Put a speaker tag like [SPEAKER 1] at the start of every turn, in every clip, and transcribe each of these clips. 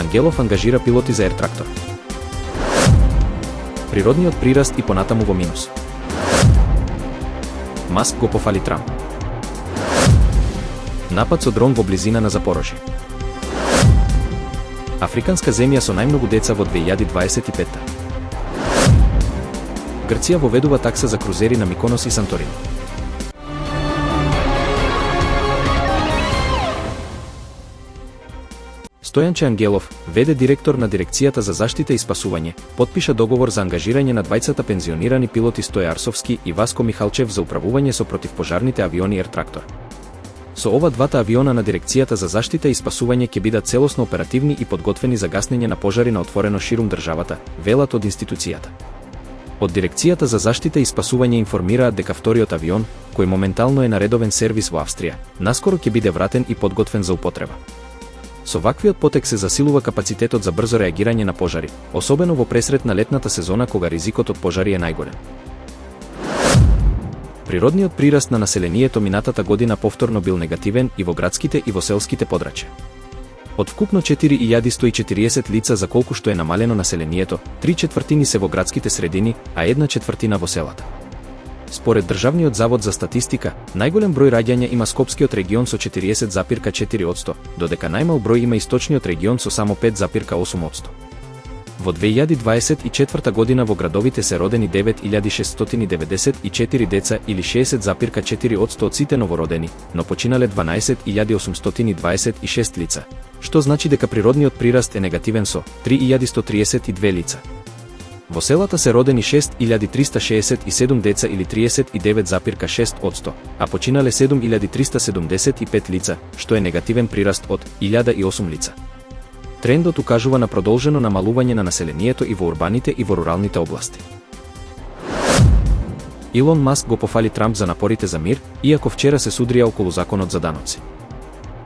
[SPEAKER 1] Ангелов ангажира пилоти за Ертрактор. Природниот прираст и понатаму во минус. Маск го пофали Трамп. Напад со дрон во близина на Запорожје. Африканска земја со најмногу деца во 2025. Грција воведува такса за крузери на Миконос и Санторини. Стојанче Ангелов, ВД директор на Дирекцијата за заштита и спасување, потпиша договор за ангажирање на двајцата пензионирани пилоти Стоје Арсовски и Васко Михалчев за управување со противпожарните авиони Ертрактор. Со ова двата авиона на Дирекцијата за заштита и спасување ќе бидат целосно оперативни и подготвени за гаснење на пожари на отворено ширум државата, велат од институцијата. Од Дирекцијата за заштита и спасување информираат дека вториот авион, кој моментално е на редовен сервис во Австрија, наскоро ќе биде вратен и подготвен за употреба. Со ваквиот потек се засилува капацитетот за брзо реагирање на пожари, особено во пресред на летната сезона кога ризикот од пожари е најголем. Природниот прираст на населението минатата година повторно бил негативен и во градските и во селските подрачја. Од вкупно 4140 лица за колку што е намалено населението, 3/4 се во градските средини, а 1/4 во селата. Според Државниот завод за статистика, најголем број раѓања има Скопскиот регион со 40,4%, додека најмал број има Источниот регион со само 5,8%. Во 2024 година во градовите се родени 9694 деца или 60,4% од сите новородени, но починале 12826 лица, што значи дека природниот прираст е негативен со 3132 лица. Во селата се родени 6367 деца или 39,6%, а починале 7375 лица, што е негативен прираст од 1008 лица. Трендот укажува на продолжено намалување на населението и во урбаните и во руралните области. Илон Маск го пофали Трамп за напорите за мир, иако вчера се судрија околу законот за даноци.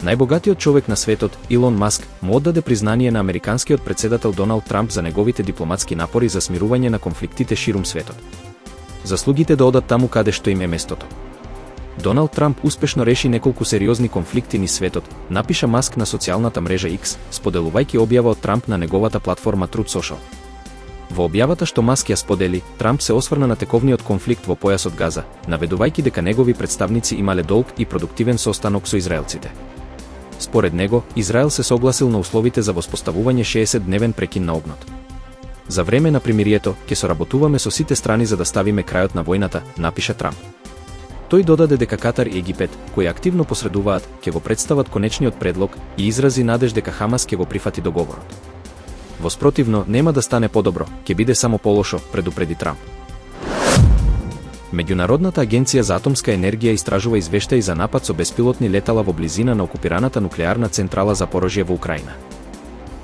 [SPEAKER 1] Најбогатиот човек на светот, Илон Маск, му оддаде признание на американскиот претседател Доналд Трамп за неговите дипломатски напори за смирување на конфликтите ширум светот. Заслугите да одат таму каде што им е местото. Доналд Трамп успешно реши неколку сериозни конфликти низ светот, напиша Маск на социјалната мрежа X, споделувајќи објава од Трамп на неговата платформа Truth Social. Во објавата што Маск ја сподели, Трамп се осврна на тековниот конфликт во појасот Газа, наведувајќи дека негови представници имале долг и продуктивен состанок со израелците. Според него, Израел се согласил на условите за воспоставување 60-дневен прекин на огнот. За време на примирието, ќе соработуваме со сите страни за да ставиме крајот на војната, напиша Трамп. Тој додаде дека Катар и Египет, кои активно посредуваат, ќе го представат конечниот предлог и изрази надеж дека Хамас ќе го прифати договорот. Во спротивно, нема да стане подобро, ќе биде само полошо, предупреди Трамп. Меѓународната агенција за атомска енергија истражува извештаи за напад со беспилотни летала во близина на окупираната нуклеарна централа Запорожје во Украина.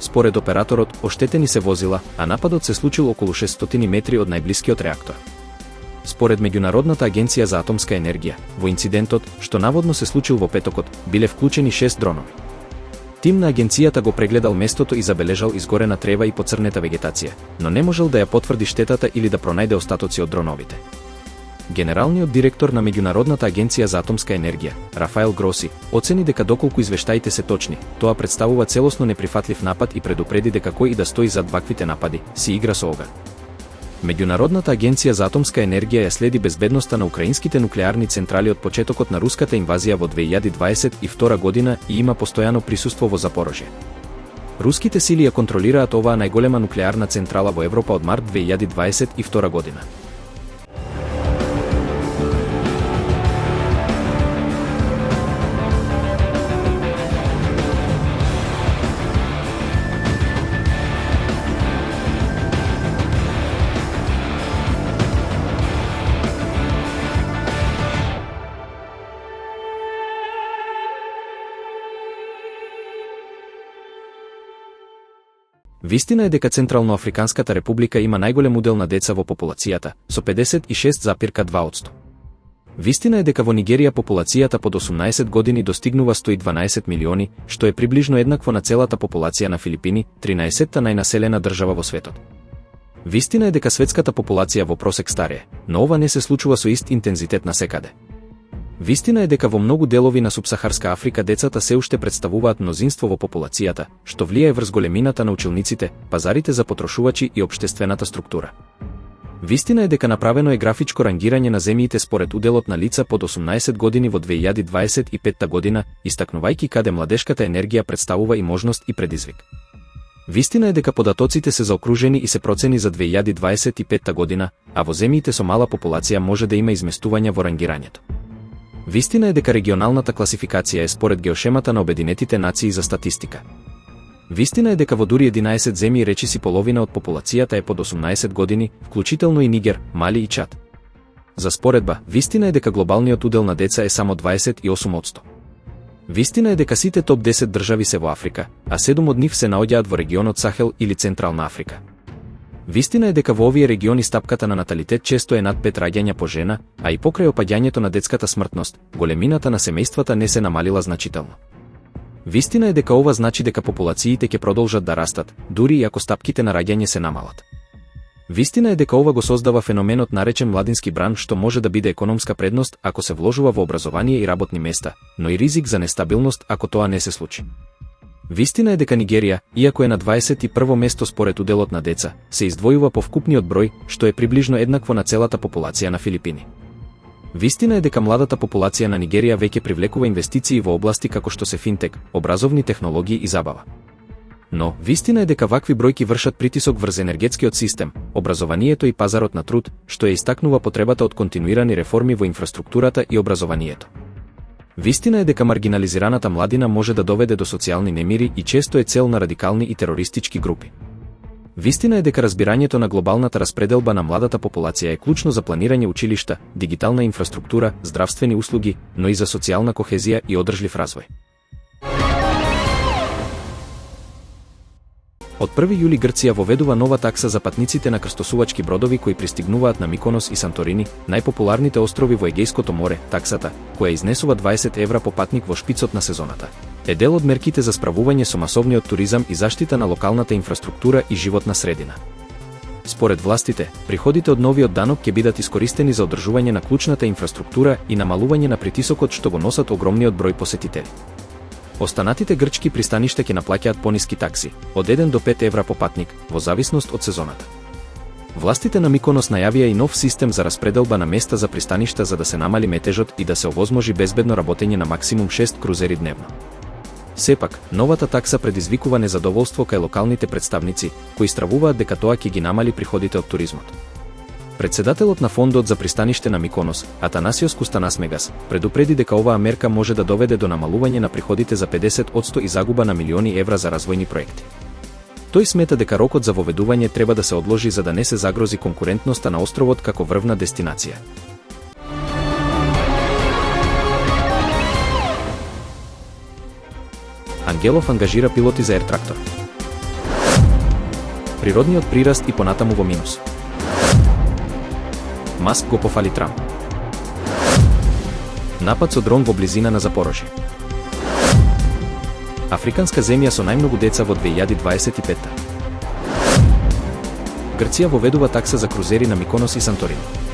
[SPEAKER 1] Според операторот, оштетени се возила, а нападот се случил околу 600 метри од најблискиот реактор. Според Меѓународната агенција за атомска енергија, во инцидентот, што наводно се случил во петокот, биле вклучени 6 дронови. Тим на агенцијата го прегледал местото и забележал изгорена трева и поцрнета вегетација, но не можел да ја потврди штетата или да пронајде остатоци од дроновите. Генералниот директор на Меѓународната агенција за атомска енергија, Рафаел Гроси, оцени дека доколку извештаите се точни, тоа представува целосно неприфатлив напад и предупреди дека кој и да стои зад ваквите напади, си игра со оган. Меѓународната агенција за атомска енергија ја следи безбедноста на украинските нуклеарни централи од почетокот на руската инвазија во 2022 година и има постојано присуство во Запорожје. Руските сили ја контролираат оваа најголема нуклеарна централа во Европа од март 2022 година. Вистина е дека Централноафриканската република има најголем удел на деца во популацијата, со 56,2%. Вистина е дека во Нигерија популацијата под 18 години достигнува 112 милиони, што е приближно еднакво на целата популација на Филипини, 13-та најнаселена држава во светот. Вистина е дека светската популација во просек старее, но ова не се случува со ист интензитет насекаде. Вистина е дека во многу делови на субсахарска Африка децата се уште представуваат мнозинство во популацијата, што влијае врз големината на училниците, пазарите за потрошувачи и општествената структура. Вистина е дека направено е графичко рангирање на земјите според уделот на лица под 18 години во 2025 година, истакнувајќи каде младешката енергија представува и можност и предизвик. Вистина е дека податоците се заокружени и се процени за 2025 година, а во земјите со мала популација може да има изместување во рангирањето. Вистина е дека регионалната класификација е според геошемата на Обединетите нации за статистика. Вистина е дека во дури 11 земји речиси половина од популацијата е под 18 години, вклучително и Нигер, Мали и Чад. За споредба, вистина е дека глобалниот удел на деца е само 28%. Вистина е дека сите топ 10 држави се во Африка, а 7 од нив се наоѓаат во регионот Сахел или Централна Африка. Вистина е дека во овие региони стапката на наталитет често е над 5 раѓања по жена, а и покрај опаѓањето на детската смртност, големината на семејствата не се намалила значително. Вистина е дека ова значи дека популациите ќе продолжат да растат, дури и ако стапките на раѓање се намалат. Вистина е дека ова го создава феноменот наречен младински бран, што може да биде економска предност ако се вложува во образование и работни места, но и ризик за нестабилност ако тоа не се случи. Вистина е дека Нигерија, иако е на 21 место според уделот на деца, се издвојува по вкупниот број, што е приближно еднакво на целата популација на Филипини. Вистина е дека младата популација на Нигерија веќе привлекува инвестиции во области како што се финтек, образовни технологии и забава. Но, вистина е дека вакви бројки вршат притисок врз енергетскиот систем, образованието и пазарот на труд, што ја истакнува потребата од континуирани реформи во инфраструктурата и образованието. Вистина е дека маргинализираната младина може да доведе до социјални немири и често е цел на радикални и терористички групи. Вистина е дека разбирањето на глобалната распределба на младата популација е клучно за планирање училишта, дигитална инфраструктура, здравствени услуги, но и за социјална кохезија и одржлив развој. Од 1 јули Грција воведува нова такса за патниците на крстосувачки бродови кои пристигнуваат на Миконос и Санторини, најпопуларните острови во Егејското море. Таксата, која изнесува 20 евра по патник во шпицот на сезоната, е дел од мерките за справување со масовниот туризам и заштита на локалната инфраструктура и животна средина. Според властите, приходите од новиот данок ќе бидат искористени за одржување на клучната инфраструктура и намалување на притисокот што го носат огромниот број посетители. Останатите грчки пристаништа ќе наплаќаат пониски такси, од 1 до 5 евра по патник, во зависност од сезоната. Властите на Миконос најавија и нов систем за распределба на места за пристаништа за да се намали метежот и да се овозможи безбедно работење на максимум 6 крузери дневно. Сепак, новата такса предизвикува незадоволство кај локалните представници, кои стравуваат дека тоа ќе ги намали приходите од туризмот. Председателот на фондот за пристаниште на Миконос, Атанасиос Кустанасмегас, предупреди дека оваа мерка може да доведе до намалување на приходите за 50% и загуба на милиони евра за развојни проекти. Тој смета дека рокот за воведување треба да се одложи за да не се загрози конкурентноста на островот како врвна дестинација. Ангелов ангажира пилоти за Ертрактор. Природниот прираст и понатаму во минус. Маск го пофали Трамп. Напад со дрон во близина на Запорожје. Африканска земја со најмногу деца во 2025. Грција воведува такса за крузери на Миконос и Санторини.